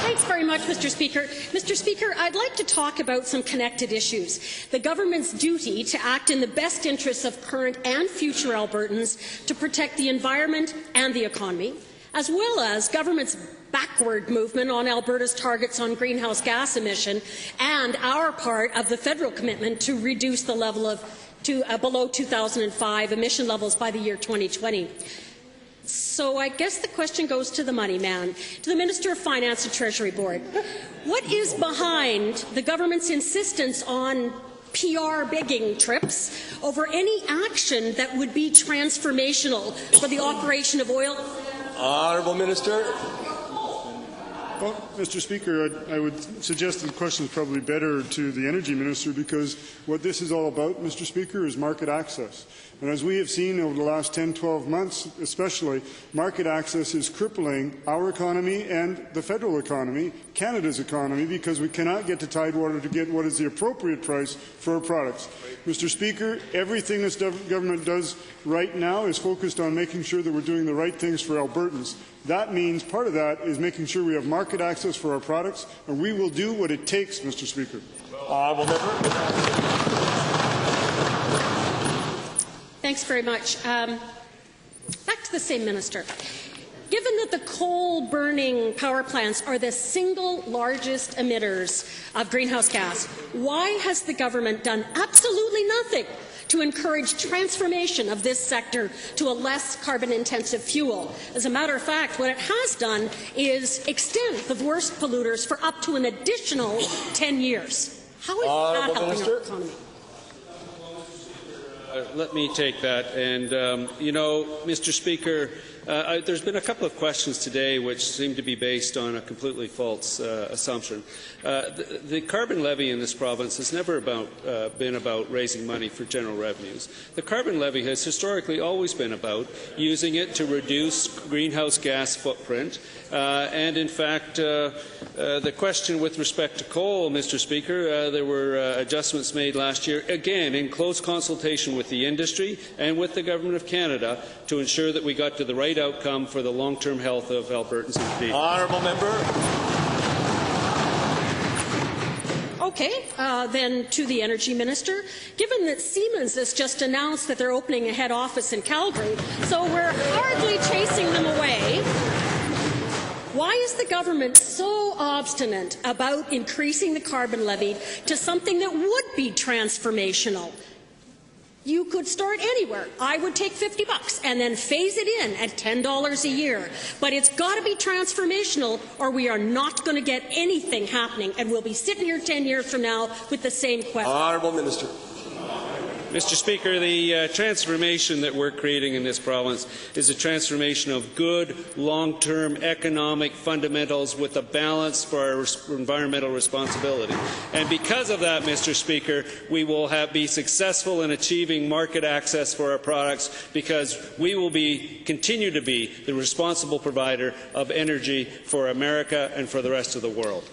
Thanks very much, Mr. Speaker. Mr. Speaker, I'd like to talk about some connected issues. The government's duty to act in the best interests of current and future Albertans to protect the environment and the economy, as well as government's backward movement on Alberta's targets on greenhouse gas emission and our part of the federal commitment to reduce the level of below 2005 emission levels by the year 2020. So I guess the question goes to the money man, to the Minister of Finance and Treasury Board. What is behind the government's insistence on PR bigging trips over any action that would be transformational for the operation of oil? Honourable Minister. Well, Mr. Speaker, I would suggest the question is probably better to the Energy Minister, because what this is all about, Mr. Speaker, is market access. And as we have seen over the last 10, 12 months especially, market access is crippling our economy and the federal economy, Canada's economy, because we cannot get to Tidewater to get what is the appropriate price for our products. Mr. Speaker, everything this government does right now is focused on making sure that we're doing the right things for Albertans. That means part of that is making sure we have market access for our products, and we will do what it takes, Mr. Speaker. Thanks very much. Back to the same minister. Given that the coal-burning power plants are the single largest emitters of greenhouse gas, why has the government done absolutely nothing to encourage transformation of this sector to a less carbon-intensive fuel? As a matter of fact, what it has done is extend the worst polluters for up to an additional 10 years. How is that helping our economy? Let me take that. And, Mr. Speaker, there's been a couple of questions today which seem to be based on a completely false assumption. The carbon levy in this province has never been about raising money for general revenues. The carbon levy has historically always been about using it to reduce greenhouse gas footprint. And, in fact, the question with respect to coal, Mr. Speaker, there were adjustments made last year, again, in close consultation with the industry and with the Government of Canada to ensure that we got to the right outcome for the long-term health of Albertans and Canadians. Honourable member. Okay, then to the Energy Minister. Given that Siemens has just announced that they're opening a head office in Calgary, so we're hardly chasing them away, why is the government so obstinate about increasing the carbon levy to something that would be transformational? You could start anywhere. I would take $50 and then phase it in at $10 a year. But it's got to be transformational, or we are not going to get anything happening, and we'll be sitting here 10 years from now with the same question. Honourable Minister. Mr. Speaker, the transformation that we're creating in this province is a transformation of good, long-term economic fundamentals with a balance for our environmental responsibility. And because of that, Mr. Speaker, we will be successful in achieving market access for our products, because we will continue to be the responsible provider of energy for America and for the rest of the world.